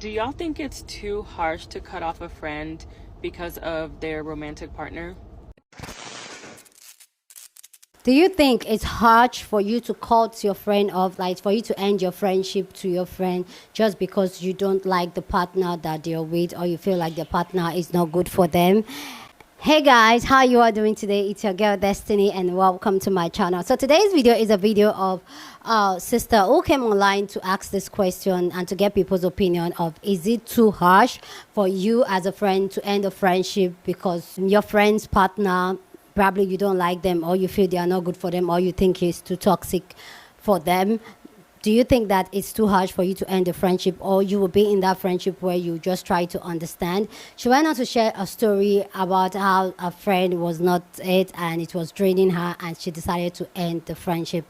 Do y'all think it's too harsh to cut off a friend because of their romantic partner? Do you think it's harsh for you to cut your friend off, like for you to end your friendship to your friend just because you don't like the partner that they're with, or you feel like the partner is not good for them? Hey guys, how you are doing today? It's your girl Destiny and welcome to my channel. So today's video is a video of sister who came online to ask this question and to get people's opinion of, is it too harsh for you as a friend to end a friendship because your friend's partner, probably you don't like them, or you feel they are not good for them, or you think he's too toxic for them? Do you think that it's too harsh for you to end a friendship, or you will be in that friendship where you just try to understand? She went on to share a story about how a friend was not it and it was draining her, and she decided to end the friendship.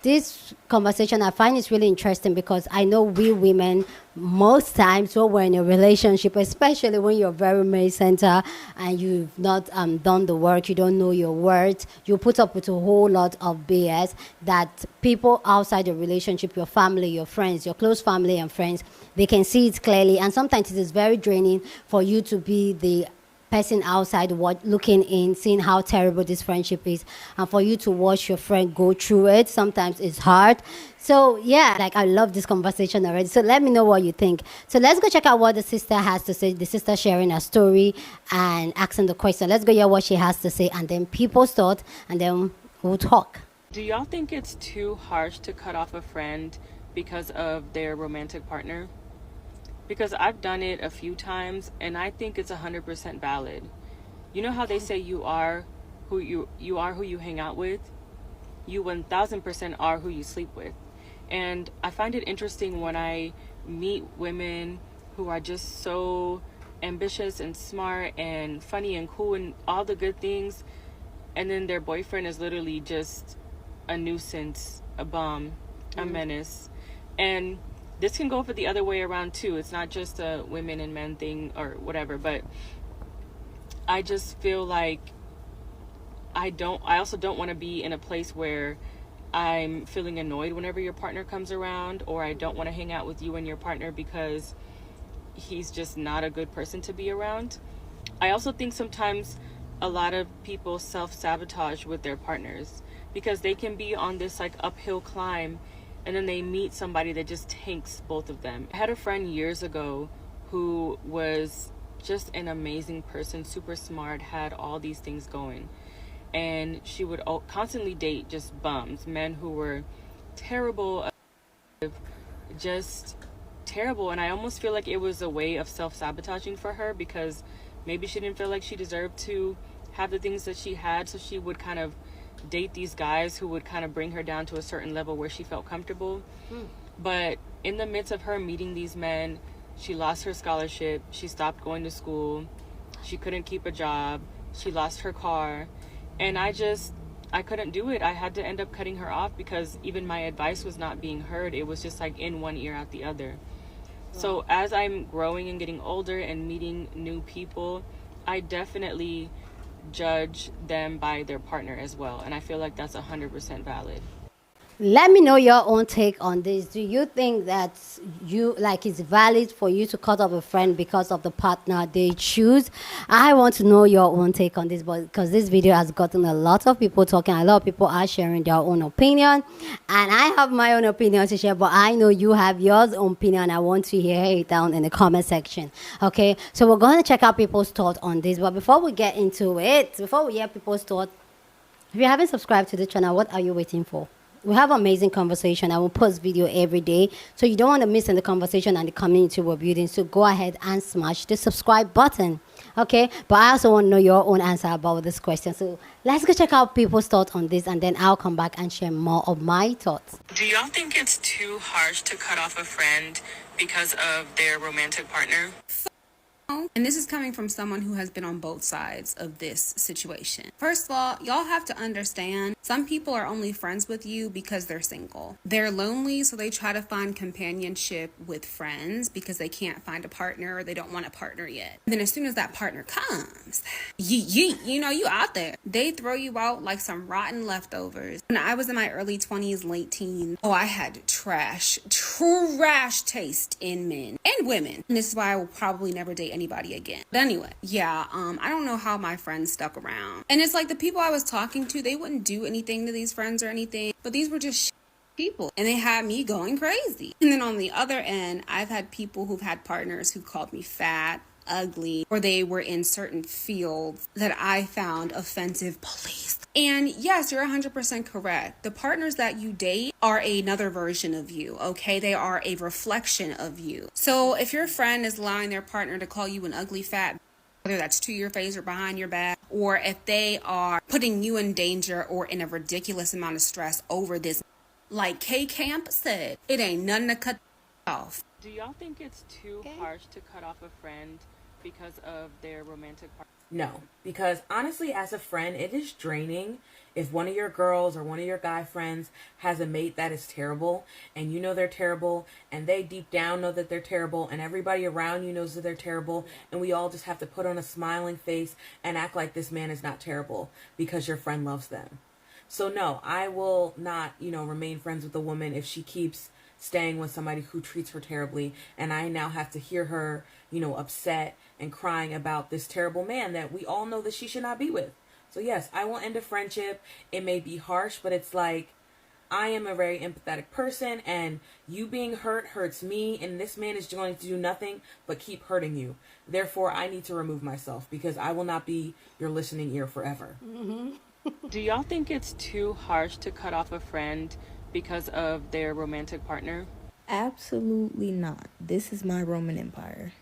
This conversation I find is really interesting because I know we women, most times when we're in a relationship, especially when you're very male center and you've not done the work, you don't know your worth, you put up with a whole lot of BS that people outside the relationship, your family, your friends, your close family and friends, they can see it clearly. And sometimes it is very draining for you to be the person outside looking in, seeing how terrible this friendship is, and for you to watch your friend go through it, sometimes it's hard. So yeah, like, I love this conversation already, so let me know what you think. So let's go check out what the sister has to say. The sister sharing her story and asking the question. Let's go hear what she has to say, and then people's thought, and then we'll talk. Do y'all think it's too harsh to cut off a friend because of their romantic partner? Because I've done it a few times and I think it's 100% valid. You know how they say you are who you hang out with? You 1000% are who you sleep with. And I find it interesting when I meet women who are just so ambitious and smart and funny and cool and all the good things, and then their boyfriend is literally just a nuisance, a bum, a menace. And this can go for the other way around too. It's not just a women and men thing or whatever, but I just feel like I also don't want to be in a place where I'm feeling annoyed whenever your partner comes around, or I don't want to hang out with you and your partner because he's just not a good person to be around. I also think sometimes a lot of people self-sabotage with their partners because they can be on this like uphill climb, and then they meet somebody that just tanks both of them. I had a friend years ago who was just an amazing person, super smart, had all these things going. And she would constantly date just bums, men who were terrible, just terrible. And I almost feel like it was a way of self-sabotaging for her because maybe she didn't feel like she deserved to have the things that she had, so she would kind of date these guys who would kind of bring her down to a certain level where she felt comfortable. But in the midst of her meeting these men, she lost her scholarship, she stopped going to school, she couldn't keep a job, she lost her car, and I couldn't do it. I had to end up cutting her off because even my advice was not being heard. It was just like in one ear out the other. So as I'm growing and getting older and meeting new people, I definitely judge them by their partner as well, and I feel like that's 100% valid. Let me know your own take on this. Do you think that it's valid for you to cut off a friend because of the partner they choose? I want to know your own take on this, but because this video has gotten a lot of people talking, a lot of people are sharing their own opinion, and I have my own opinion to share, but I know you have your own opinion. I want to hear it down in the comment section. Okay, so we're going to check out people's thoughts on this, but before we get into it, before we hear people's thoughts, if you haven't subscribed to the channel, what are you waiting for? We have amazing conversation. I will post video every day, so you don't want to miss in the conversation and the community we're building. So go ahead and smash the subscribe button. Okay, but I also want to know your own answer about this question. So let's go check out people's thoughts on this, and then I'll come back and share more of my thoughts. Do y'all think it's too harsh to cut off a friend because of their romantic partner? And this is coming from someone who has been on both sides of this situation. First of all, y'all have to understand some people are only friends with you because they're single. They're lonely, so they try to find companionship with friends because they can't find a partner or they don't want a partner yet. And then as soon as that partner comes, you out there. They throw you out like some rotten leftovers. When I was in my early 20s, late teens, I had trash taste in men and women. And this is why I will probably never date anybody again. But anyway, I don't know how my friends stuck around. And it's like the people I was talking to, they wouldn't do anything to these friends or anything, but these were just people, and they had me going crazy. And then on the other end, I've had people who've had partners who called me fat, ugly, or they were in certain fields that I found offensive. Police. And yes, you're 100% correct. The partners that you date are another version of you, okay? They are a reflection of you. So if your friend is allowing their partner to call you an ugly fat, whether that's to your face or behind your back, or if they are putting you in danger or in a ridiculous amount of stress over this, like K Camp said, it ain't nothing to cut off. Do y'all think it's too harsh to cut off a friend because of their romantic partner? No, because honestly, as a friend, it is draining if one of your girls or one of your guy friends has a mate that is terrible, and you know they're terrible, and they deep down know that they're terrible, and everybody around you knows that they're terrible, and we all just have to put on a smiling face and act like this man is not terrible because your friend loves them. So no, I will not, remain friends with a woman if she keeps staying with somebody who treats her terribly, and I now have to hear her, upset and crying about this terrible man that we all know that she should not be with. So yes, I will end a friendship. It may be harsh, but it's like, I am a very empathetic person, and you being hurt hurts me, and this man is going to do nothing but keep hurting you. Therefore, I need to remove myself because I will not be your listening ear forever. Do y'all think it's too harsh to cut off a friend because of their romantic partner? Absolutely not. This is my Roman Empire.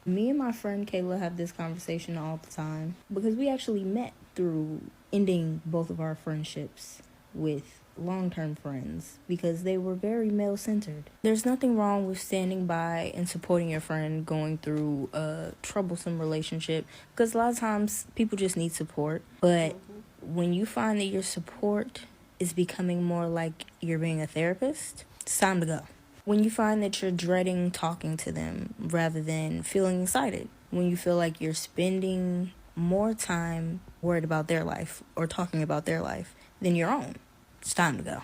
Me and my friend Kayla have this conversation all the time because we actually met through ending both of our friendships with long-term friends because they were very male-centered. There's nothing wrong with standing by and supporting your friend going through a troublesome relationship because a lot of times people just need support. But when you find that your support is becoming more like you're being a therapist, it's time to go. When you find that you're dreading talking to them rather than feeling excited, when you feel like you're spending more time worried about their life or talking about their life than your own, it's time to go.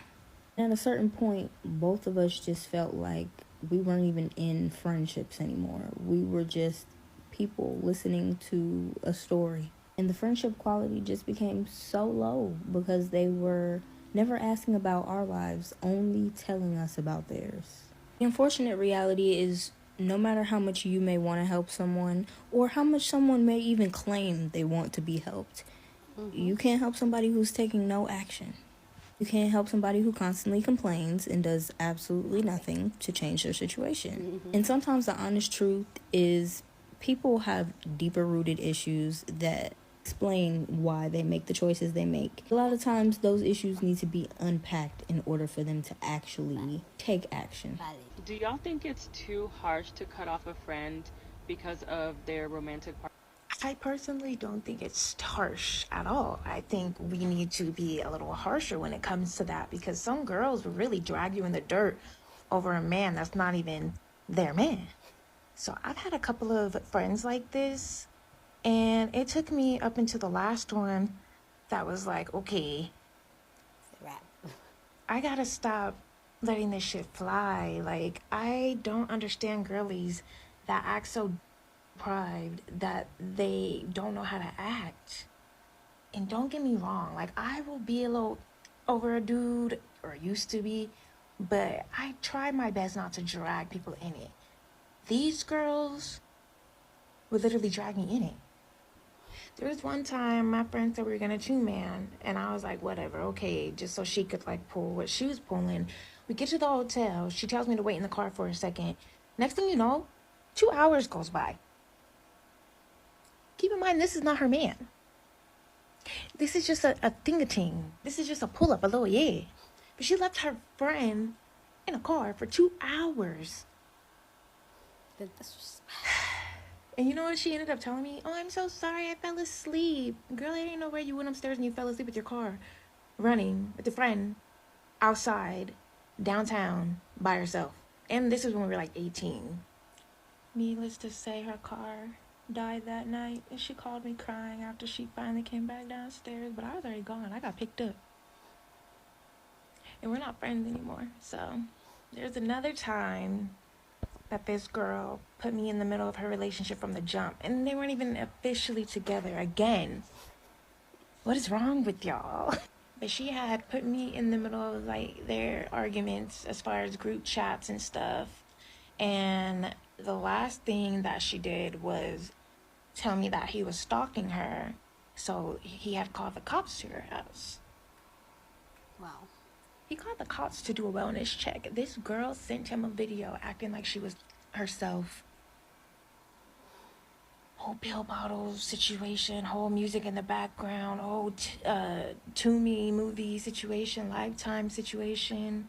At a certain point, both of us just felt like we weren't even in friendships anymore. We were just people listening to a story. And the friendship quality just became so low because they were never asking about our lives, only telling us about theirs. The unfortunate reality is no matter how much you may want to help someone or how much someone may even claim they want to be helped, you can't help somebody who's taking no action. You can't help somebody who constantly complains and does absolutely nothing to change their situation. And sometimes the honest truth is people have deeper rooted issues that explain why they make the choices they make. A lot of times those issues need to be unpacked in order for them to actually take action. Do y'all think it's too harsh to cut off a friend because of their romantic partner? I personally don't think it's harsh at all. I think we need to be a little harsher when it comes to that because some girls will really drag you in the dirt over a man that's not even their man. So I've had a couple of friends like this, and it took me up into the last one that was like, okay, I gotta stop letting this shit fly. Like, I don't understand girlies that act so deprived that they don't know how to act. And don't get me wrong, like, I will be a little over a dude, or used to be, but I try my best not to drag people in it. These girls would literally drag me in it. There was one time my friend said we were gonna two-man, and I was like, whatever, okay, just so she could like pull what she was pulling. We get to the hotel, she tells me to wait in the car for a second. Next thing you know, 2 hours goes by. Keep in mind, this is not her man. This is just a thing-a-ting. This is just a pull-up, a little yeah. But she left her friend in a car for 2 hours. And you know what she ended up telling me? Oh, I'm so sorry, I fell asleep. Girl, I didn't know where you went upstairs and you fell asleep with your car, running with a friend outside, downtown, by herself. And this is when we were like 18. Needless to say, her car died that night, and she called me crying after she finally came back downstairs, but I was already gone. I got picked up. And we're not friends anymore. So there's another time that this girl put me in the middle of her relationship from the jump, and they weren't even officially together again. What is wrong with y'all? But she had put me in the middle of like their arguments as far as group chats and stuff. And the last thing that she did was tell me that he was stalking her. So he had called the cops to her house. Wow. He called the cops to do a wellness check. This girl sent him a video acting like she was herself. Whole pill bottle situation, whole music in the background, whole Toomey movie situation, Lifetime situation.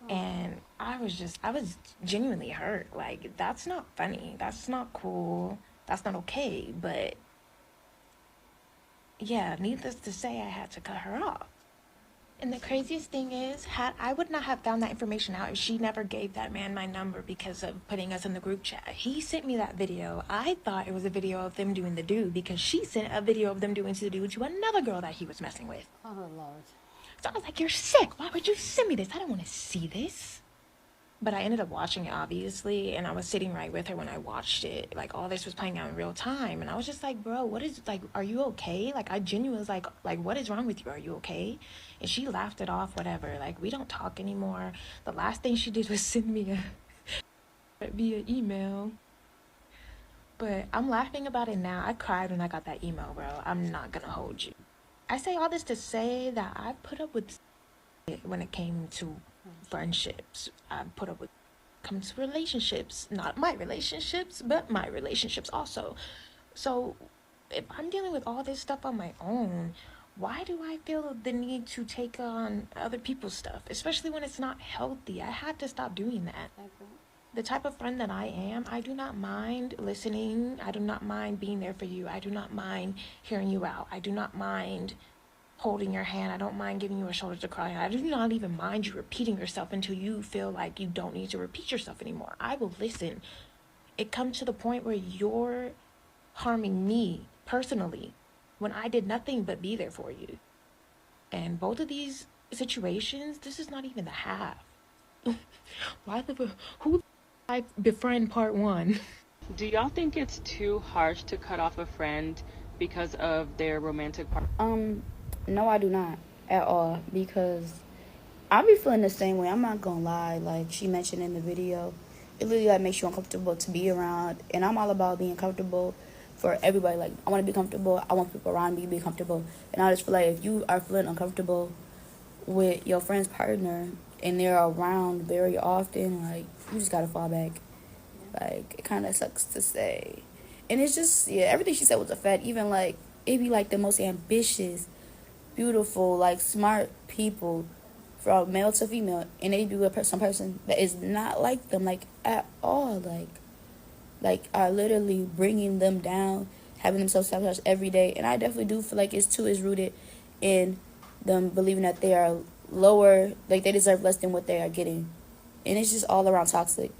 And I was genuinely hurt. Like, that's not funny. That's not cool. That's not okay. But yeah, needless to say, I had to cut her off. And the craziest thing is, I would not have found that information out if she never gave that man my number because of putting us in the group chat. He sent me that video. I thought it was a video of them doing the do because she sent a video of them doing the do to another girl that he was messing with. Oh, Lord. So I was like, you're sick. Why would you send me this? I don't want to see this. But I ended up watching it, obviously, and I was sitting right with her when I watched it. Like, all this was playing out in real time. And I was just like, bro, what is, like, are you okay? Like, I genuinely was like, what is wrong with you? Are you okay? And she laughed it off, whatever. Like, we don't talk anymore. The last thing she did was send me via email. But I'm laughing about it now. I cried when I got that email, bro. I'm not gonna hold you. I say all this to say that I put up with it when it came to friendships. I put up with comes to relationships, not my relationships, but my relationships also. So if I'm dealing with all this stuff on my own, why do I feel the need to take on other people's stuff, especially when it's not healthy? I had to stop doing that. The type of friend that I am, I do not mind listening. I do not mind being there for you. I do not mind hearing you out. I do not mind holding your hand. I don't mind giving you a shoulder to cry on. I do not even mind you repeating yourself until you feel like you don't need to repeat yourself anymore. I will listen. It comes to the point where you're harming me personally when I did nothing but be there for you. And both of these situations, this is not even the half. Who I befriend part one? Do y'all think it's too harsh to cut off a friend because of their romantic partner? No, I do not at all, because I be feeling the same way. I'm not gonna lie. Like she mentioned in the video, it literally like makes you uncomfortable to be around, and I'm all about being comfortable for everybody. Like I want to be comfortable. I want people around me to be comfortable, and I just feel like if you are feeling uncomfortable with your friend's partner and they're around very often, like you just gotta fall back. Like it kind of sucks to say, and it's just everything she said was a fact. Even like it be like the most ambitious, beautiful, like smart people, from male to female, and they be with some person that is not like them, like at all, like are literally bringing them down, having themselves sabotaged every day. And I definitely do feel like it's rooted in them believing that they are lower, like they deserve less than what they are getting, and it's just all around toxic.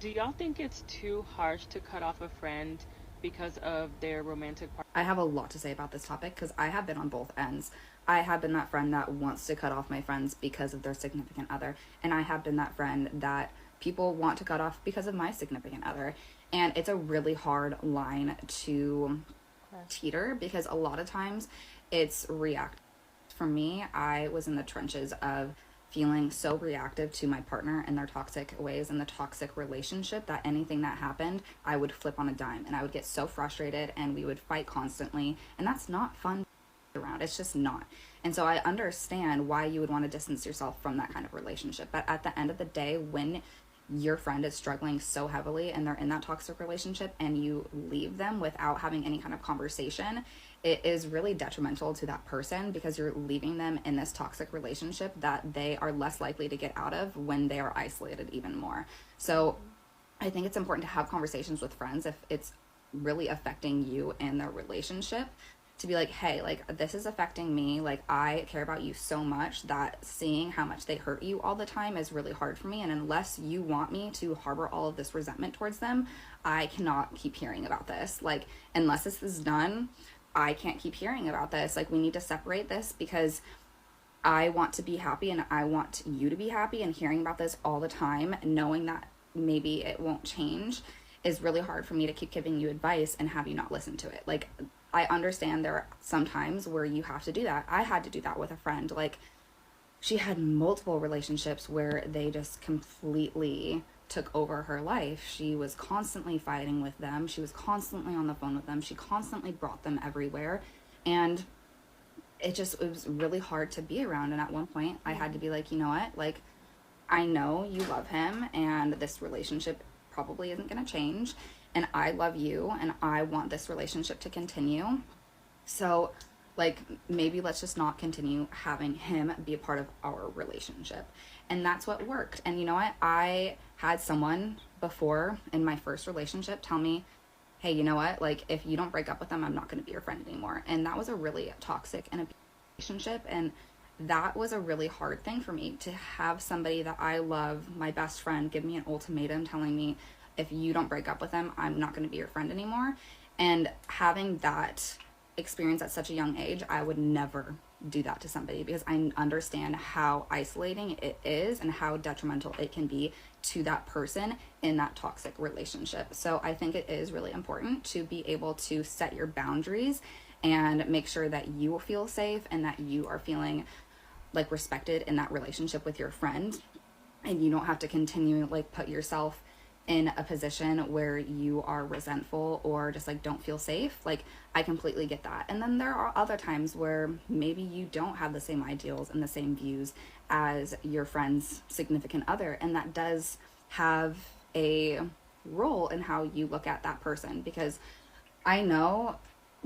Do y'all think it's too harsh to cut off a friend because of their romantic partner? I have a lot to say about this topic because I have been on both ends. I have been that friend that wants to cut off my friends because of their significant other, and I have been that friend that people want to cut off because of my significant other. And it's a really hard line to teeter because a lot of times it's reactive. For me, I was in the trenches of feeling so reactive to my partner and their toxic ways and the toxic relationship that anything that happened, I would flip on a dime and I would get so frustrated and we would fight constantly, and that's not fun around. It's just not. And so I understand why you would want to distance yourself from that kind of relationship. But at the end of the day, when your friend is struggling so heavily and they're in that toxic relationship and you leave them without having any kind of conversation, it is really detrimental to that person because you're leaving them in this toxic relationship that they are less likely to get out of when they are isolated even more. So I think it's important to have conversations with friends if it's really affecting you and their relationship, to be like, hey, like, this is affecting me. Like, I care about you so much that seeing how much they hurt you all the time is really hard for me. And unless you want me to harbor all of this resentment towards them, I cannot keep hearing about this. Like, unless this is done, I can't keep hearing about this. Like, we need to separate this, because I want to be happy and I want you to be happy. And hearing about this all the time, knowing that maybe it won't change, is really hard for me to keep giving you advice and have you not listen to it. Like, I understand there are some times where you have to do that. I had to do that with a friend. Like, she had multiple relationships where they just completely took over her life. She was constantly fighting with them. She was constantly on the phone with them. She constantly brought them everywhere. And it was really hard to be around. And at one point I had to be like, you know what? Like, I know you love him and this relationship probably isn't going to change. And I love you and I want this relationship to continue. So, like, maybe let's just not continue having him be a part of our relationship. And that's what worked. And you know what? I had someone before in my first relationship tell me, hey, you know what? Like, if you don't break up with them, I'm not going to be your friend anymore. And that was a really toxic and abusive relationship. And that was a really hard thing for me, to have somebody that I love, my best friend, give me an ultimatum telling me, if you don't break up with them, I'm not going to be your friend anymore. And having that experience at such a young age, I would never do that to somebody, because I understand how isolating it is and how detrimental it can be to that person in that toxic relationship. So I think it is really important to be able to set your boundaries and make sure that you feel safe and that you are feeling like respected in that relationship with your friend, and you don't have to continue like put yourself in a position where you are resentful or just like don't feel safe. Like, I completely get that. And then there are other times where maybe you don't have the same ideals and the same views as your friend's significant other, and that does have a role in how you look at that person, because I know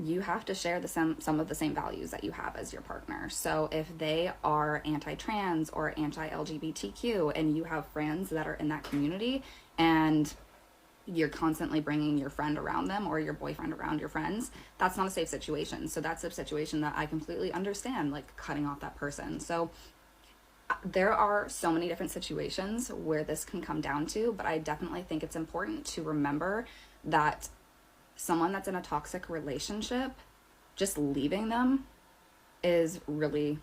you have to share some of the same values that you have as your partner. So if they are anti-trans or anti-LGBTQ and you have friends that are in that community, and you're constantly bringing your friend around them or your boyfriend around your friends, that's not a safe situation. So that's a situation that I completely understand, like cutting off that person. So there are so many different situations where this can come down to, but I definitely think it's important to remember that someone that's in a toxic relationship, just leaving them is really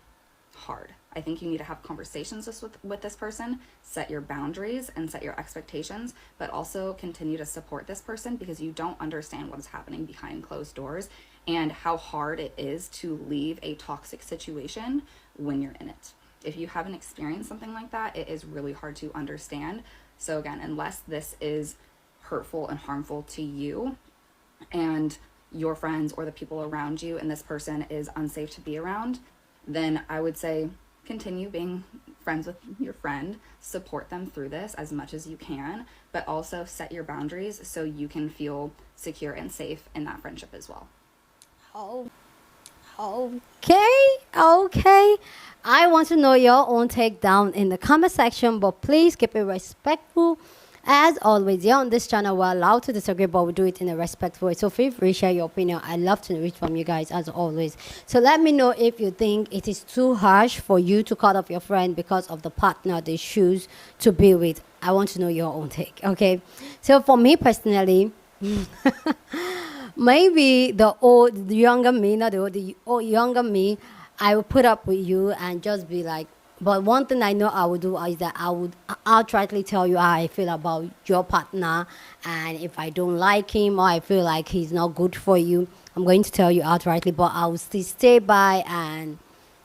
hard. I think you need to have conversations with this person, set your boundaries and set your expectations, but also continue to support this person, because you don't understand what is happening behind closed doors and how hard it is to leave a toxic situation when you're in it. If you haven't experienced something like that, it is really hard to understand. So again, unless this is hurtful and harmful to you and your friends or the people around you, and this person is unsafe to be around, then I would say continue being friends with your friend, support them through this as much as you can, but also set your boundaries so you can feel secure and safe in that friendship as well. Okay. I want to know your own take down in the comment section, but please keep it respectful. As always, here on this channel, we're allowed to disagree, but we do it in a respectful way. So feel free to share your opinion. I love to read from you guys, as always. So let me know if you think it is too harsh for you to cut off your friend because of the partner they choose to be with. I want to know your own take, okay? So for me personally, maybe the younger me, I will put up with you and just be like, but one thing I know I would do is that I would outrightly tell you how I feel about your partner. And if I don't like him or I feel like he's not good for you, I'm going to tell you outrightly. But I will still stay by and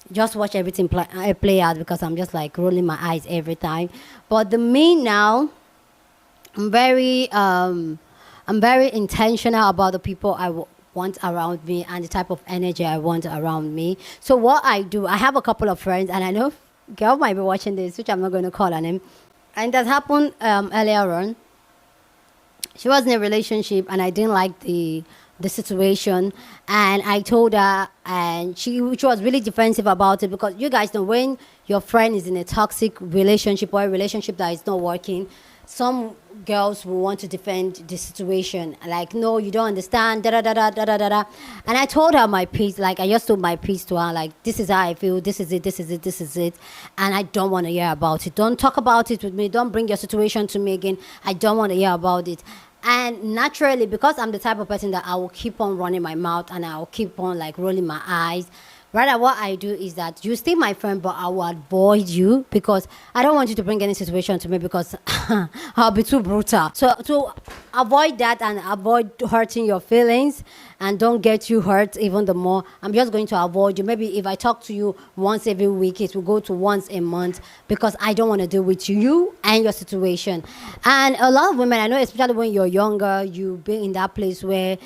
just watch everything play out, because I'm just like rolling my eyes every time. But the me now, I'm very intentional about the people I want around me and the type of energy I want around me. So what I do, I have a couple of friends, and I know girl might be watching this, which I'm not going to call on him. And that happened earlier on. She was in a relationship, and I didn't like the situation. And I told her, and she was really defensive about it, because you guys know when your friend is in a toxic relationship or a relationship that is not working, some girls will want to defend the situation, like, no, you don't understand, da da da da da da da da. And I told her my piece, like I just told my piece to her, like, this is how I feel, this is it, this is it, this is it, and I don't want to hear about it. Don't talk about it with me. Don't bring your situation to me again. I don't want to hear about it. And naturally, because I'm the type of person that I will keep on running my mouth and I will keep on like rolling my eyes, rather what I do is that you still my friend, but I will avoid you, because I don't want you to bring any situation to me, because I'll be too brutal. So to avoid that and avoid hurting your feelings and don't get you hurt even the more, I'm just going to avoid you. Maybe if I talk to you once every week, it will go to once a month, because I don't want to deal with you and your situation. And a lot of women, I know, especially when you're younger, you be in that place where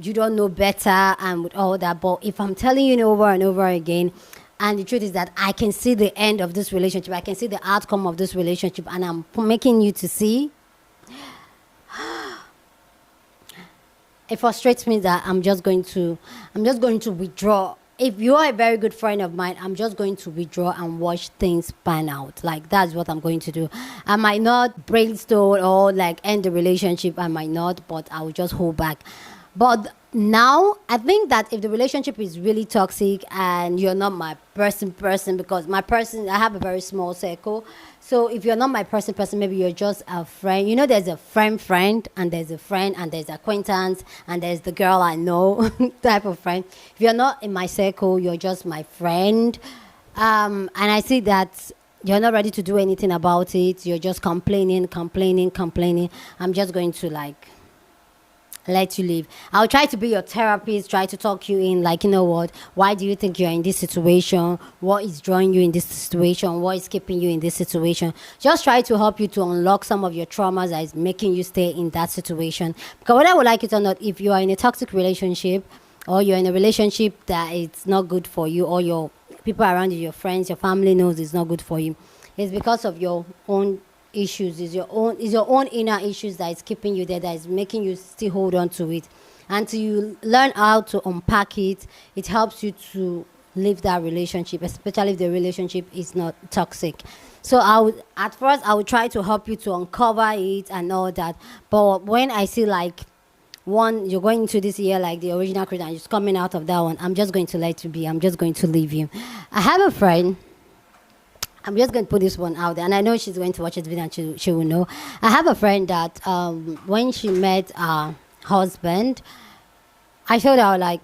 you don't know better and with all that. But if I'm telling you over and over again, and the truth is that I can see the end of this relationship, I can see the outcome of this relationship, and I'm making you to see, it frustrates me that I'm just going to withdraw. If you are a very good friend of mine, I'm just going to withdraw and watch things pan out. Like, that's what I'm going to do. I might not brainstorm or like end the relationship. I might not, but I will just hold back. But now I think that if the relationship is really toxic and you're not my person, because my person, I have a very small circle. So if you're not my person, maybe you're just a friend. You know, there's a friend, and there's a friend, and there's acquaintance, and there's the girl I know type of friend. If you're not in my circle, you're just my friend. And I see that you're not ready to do anything about it. You're just complaining. I'm just going to like let you leave. I'll try to be your therapist, try to talk you in, like, you know what, why do you think you're in this situation? What is drawing you in this situation? What is keeping you in this situation? Just try to help you to unlock some of your traumas that is making you stay in that situation. Because whether I would like it or not, if you are in a toxic relationship, or you're in a relationship that it's not good for you, or your people around you, your friends, your family knows it's not good for you, it's because of your own issues. Is your own inner issues that is keeping you there, that is making you still hold on to it. Until you learn how to unpack it, it helps you to leave that relationship, especially if the relationship is not toxic. So at first I would try to help you to uncover it and all that. But when I see like one, you're going into this year like the original creator and just coming out of that one, I'm just going to let you be. I'm just going to leave you. I have a friend. I'm just going to put this one out there, and I know she's going to watch this video and she will know. I have a friend that when she met her husband, I told her like,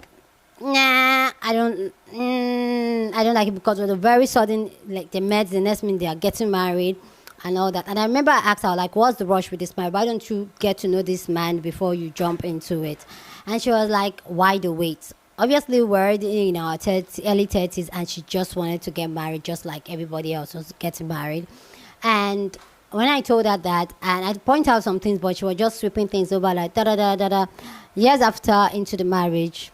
nah, I don't like it, because of the very sudden, like they met, the next minute they are getting married and all that. And I remember I asked her like, what's the rush with this man? Why don't you get to know this man before you jump into it? And she was like, why the wait? Obviously, we're in our early 30s, and she just wanted to get married, just like everybody else was getting married. And when I told her that, and I point out some things, but she was just sweeping things over, like da da da da da. Years after into the marriage,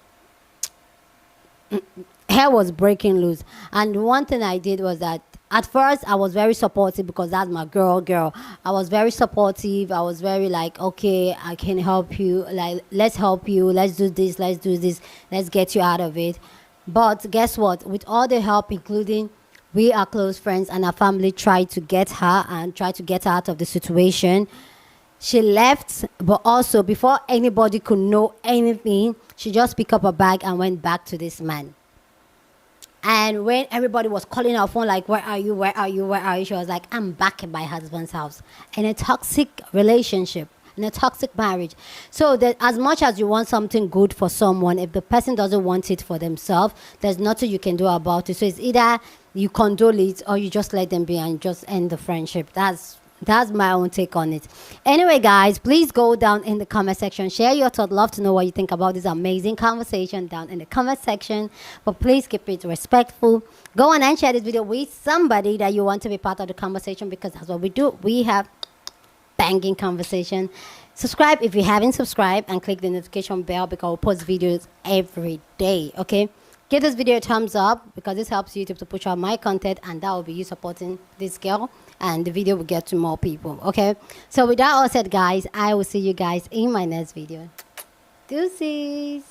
hair was breaking loose. And one thing I did was that at first I was very supportive, because that's my girl. I was very supportive. I was very like, okay, I can help you. Like, let's help you. Let's do this. Let's get you out of it. But guess what? With all the help, including we are close friends and our family tried to get her out of the situation. She left, but also before anybody could know anything, she just picked up a bag and went back to this man. And when everybody was calling her phone, like, where are you? She was like, I'm back in my husband's house. In a toxic relationship, in a toxic marriage. So that as much as you want something good for someone, if the person doesn't want it for themselves, there's nothing you can do about it. So it's either you condole it or you just let them be and just end the friendship. That's my own take on it. Anyway, guys, please go down in the comment section. Share your thoughts. Love to know what you think about this amazing conversation down in the comment section. But please keep it respectful. Go on and share this video with somebody that you want to be part of the conversation, because that's what we do. We have banging conversation. Subscribe if you haven't subscribed, and click the notification bell, because we post videos every day. Okay? Give this video a thumbs up, because this helps YouTube to push out my content, and that will be you supporting this girl, and the video will get to more people. Okay, so with that all said, guys, I will see you guys in my next video. Deuces.